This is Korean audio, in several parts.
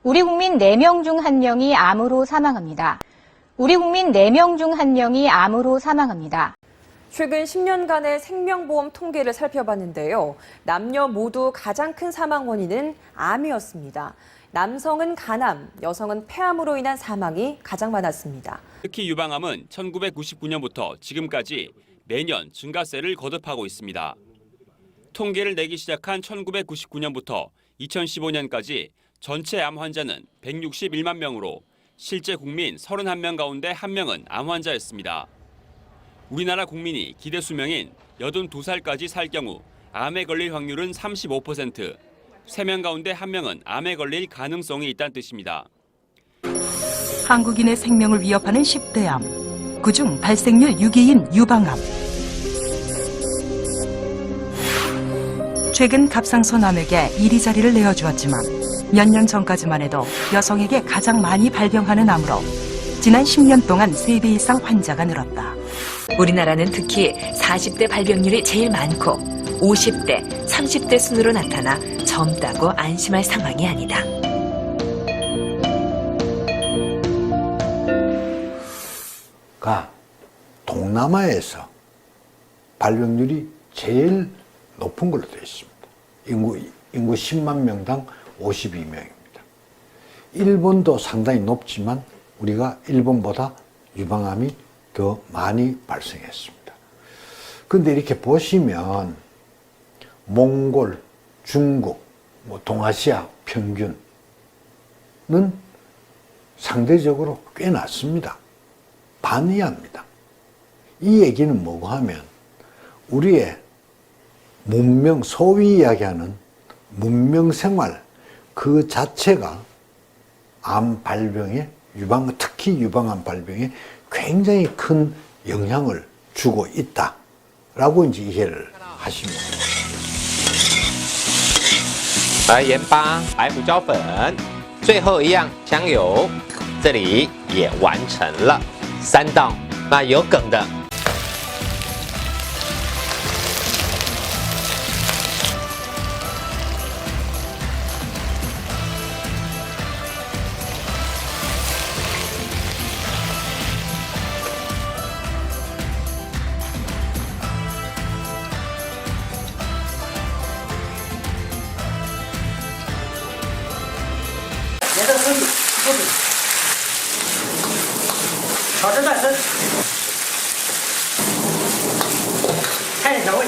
우리 국민 4명 중 1명이 암으로 사망합니다. 우리 국민 4명 중 1명이 암으로 사망합니다. 최근 10년간의 생명보험 통계를 살펴봤는데요. 남녀 모두 가장 큰 사망 원인은 암이었습니다. 남성은 간암, 여성은 폐암으로 인한 사망이 가장 많았습니다. 특히 유방암은 1999년부터 지금까지 매년 증가세를 거듭하고 있습니다. 통계를 내기 시작한 1999년부터 2015년까지 전체 암 환자는 161만 명으로 실제 국민 31명 가운데 1명은 암 환자였습니다. 우리나라 국민이 기대 수명인 82살까지 살 경우 암에 걸릴 확률은 35%, 3명 가운데 1명은 암에 걸릴 가능성이 있다는 뜻입니다. 한국인의 생명을 위협하는 10대 암, 그중 발생률 6위인 유방암. 최근 갑상선암에게 1위 자리를 내어주었지만 몇 년 전까지만 해도 여성에게 가장 많이 발병하는 암으로 지난 10년 동안 3배 이상 환자가 늘었다. 우리나라는 특히 40대 발병률이 제일 많고 50대, 30대 순으로 나타나 젊다고 안심할 상황이 아니다. 동남아에서 발병률이 제일 높은 걸로 되어 있습니다. 인구 10만 명당 52명입니다. 일본도 상당히 높지만 우리가 일본보다 유방암이 더 많이 발생했습니다. 그런데 이렇게 보시면 몽골, 중국, 동아시아 평균은 상대적으로 꽤 낮습니다. 반 이하입니다. 이 얘기는 뭐고 하면 우리의 문명, 소위 이야기하는 문명 생활 그 자체가 암 발병에 특히 유방암 발병에 굉장히 큰 영향을 주고 있다라고 이제 이해를 하시면 됩니다. 白盐巴、白胡椒粉，最后一样香油，这里也完成了3道。那有梗的。 沿着身体不止，保持转身，开始调味。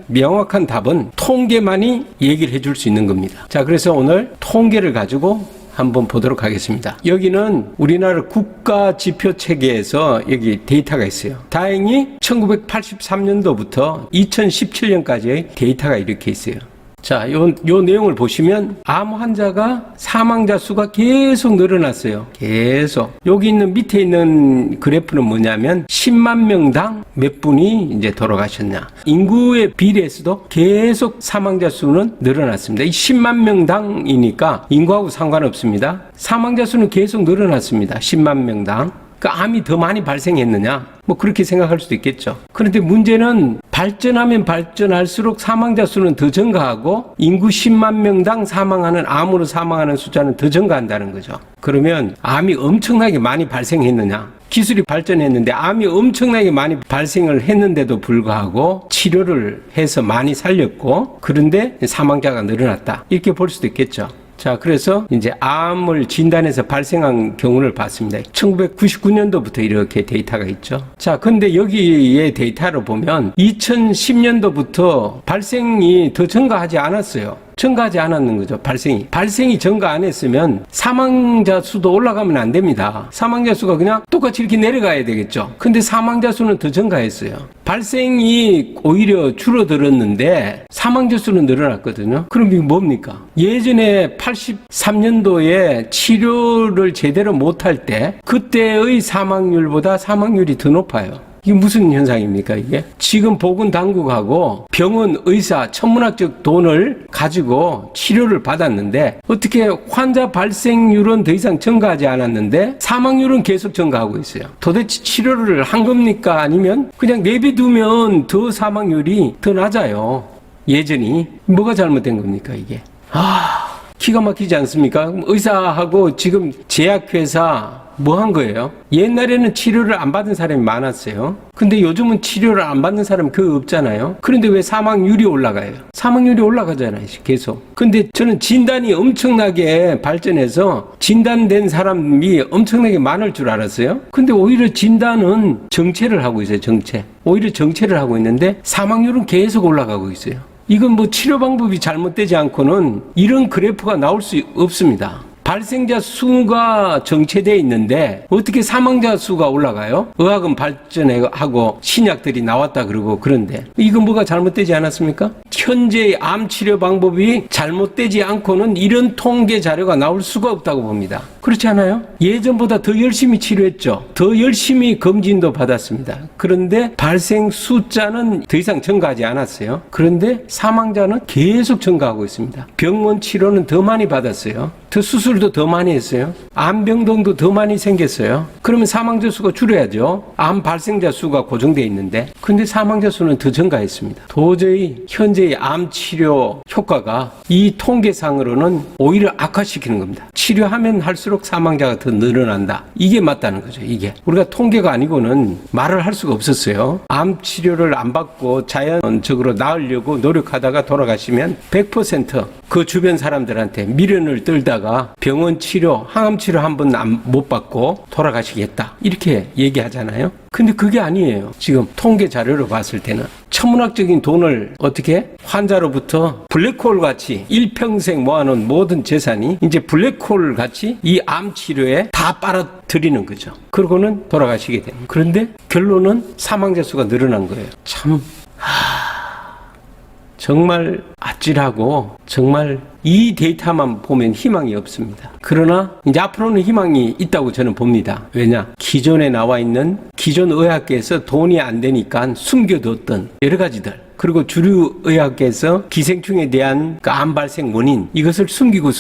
명확한 답은 통계만이 얘기를 해줄 수 있는 겁니다. 자, 그래서 오늘 통계를 가지고 한번 보도록 하겠습니다. 여기는 우리나라 국가 지표 체계에서 여기 데이터가 있어요. 다행히 1983년도부터 2017년까지의 데이터가 이렇게 있어요. 자, 요 내용을 보시면 암 환자가 사망자 수가 계속 늘어났어요. 계속. 여기 있는 밑에 있는 그래프는 뭐냐면 10만 명당 몇 분이 이제 돌아가셨냐. 인구의 비례에서도 계속 사망자 수는 늘어났습니다. 이 10만 명당이니까 인구하고 상관없습니다. 사망자 수는 계속 늘어났습니다. 10만 명당. 그러니까 암이 더 많이 발생했느냐? 뭐 그렇게 생각할 수도 있겠죠. 그런데 문제는 발전하면 발전할수록 사망자 수는 더 증가하고 인구 10만 명당 암으로 사망하는 숫자는 더 증가한다는 거죠. 그러면 암이 엄청나게 많이 발생했느냐? 기술이 발전했는데 암이 엄청나게 많이 발생을 했는데도 불구하고 치료를 해서 많이 살렸고 그런데 사망자가 늘어났다. 이렇게 볼 수도 있겠죠. 자, 그래서 이제 암을 진단해서 발생한 경우를 봤습니다. 1999년도부터 이렇게 데이터가 있죠. 자, 근데 여기에 데이터를 보면 2010년도부터 발생이 더 증가하지 않았어요. 증가하지 않았는 거죠. 발생이 증가 안 했으면 사망자 수도 올라가면 안 됩니다. 사망자 수가 그냥 똑같이 이렇게 내려가야 되겠죠. 근데 사망자 수는 더 증가했어요. 발생이 오히려 줄어들었는데 사망자 수는 늘어났거든요. 그럼 이게 뭡니까? 예전에 83년도에 치료를 제대로 못할 때 그때의 사망률보다 사망률이 더 높아요. 이게 무슨 현상입니까, 이게? 지금 보건당국하고 병원, 의사, 천문학적 돈을 가지고 치료를 받았는데 어떻게 환자 발생률은 더 이상 증가하지 않았는데 사망률은 계속 증가하고 있어요. 도대체 치료를 한 겁니까? 아니면 그냥 내비두면 더 사망률이 더 낮아요. 예전이. 뭐가 잘못된 겁니까, 이게? 기가 막히지 않습니까? 의사하고 지금 제약회사 뭐 한 거예요? 옛날에는 치료를 안 받은 사람이 많았어요. 근데 요즘은 치료를 안 받는 사람이 거의 없잖아요. 그런데 왜 사망률이 올라가요? 사망률이 올라가잖아요, 계속. 근데 저는 진단이 엄청나게 발전해서 진단된 사람이 엄청나게 많을 줄 알았어요. 근데 오히려 진단은 정체를 하고 있어요, 정체. 오히려 정체를 하고 있는데 사망률은 계속 올라가고 있어요. 이건 뭐 치료 방법이 잘못되지 않고는 이런 그래프가 나올 수 없습니다. 발생자 수가 정체되어 있는데 어떻게 사망자 수가 올라가요? 의학은 발전하고 신약들이 나왔다 그러고 그런데 이건 뭐가 잘못되지 않았습니까? 현재의 암 치료 방법이 잘못되지 않고는 이런 통계 자료가 나올 수가 없다고 봅니다. 그렇지 않아요? 예전보다 더 열심히 치료했죠. 더 열심히 검진도 받았습니다. 그런데 발생 숫자는 더 이상 증가하지 않았어요. 그런데 사망자는 계속 증가하고 있습니다. 병원 치료는 더 많이 받았어요. 더 수술도 더 많이 했어요. 암병동도 더 많이 생겼어요. 그러면 사망자 수가 줄어야죠. 암 발생자 수가 고정되어 있는데 근데 사망자 수는 더 증가했습니다. 도저히 현재의 암 치료 효과가 이 통계상으로는 오히려 악화시키는 겁니다. 치료하면 할수록 사망자가 더 늘어난다. 이게 맞다는 거죠. 이게 우리가 통계가 아니고는 말을 할 수가 없었어요. 암 치료를 안 받고 자연적으로 나으려고 노력하다가 돌아가시면 100% 그 주변 사람들한테 미련을 떨다가 병원 치료, 항암 치료 한 번 못 받고 돌아가시겠다. 이렇게 얘기하잖아요. 근데 그게 아니에요. 지금 통계 자료로 봤을 때는 천문학적인 돈을 어떻게 환자로부터 블랙홀 같이 일평생 모아놓은 모든 재산이 이제 블랙홀 같이 이 암 치료에 다 빨아들이는 거죠. 그러고는 돌아가시게 됩니다. 그런데 결론은 사망자 수가 늘어난 거예요. 참 정말 아찔하고 정말 이 데이터만 보면 희망이 없습니다. 그러나 이제 앞으로는 희망이 있다고 저는 봅니다. 왜냐? 기존에 나와 있는 기존 의학계에서 돈이 안 되니까 숨겨뒀던 여러 가지들 그리고 주류 의학계에서 기생충에 대한 암 발생 원인 이것을 숨기고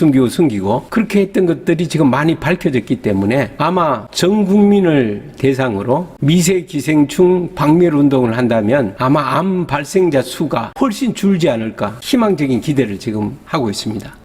그렇게 했던 것들이 지금 많이 밝혀졌기 때문에 아마 전 국민을 대상으로 미세 기생충 박멸 운동을 한다면 아마 암 발생자 수가 훨씬 줄지 않을까 희망적인 기대를 지금 하고 있습니다.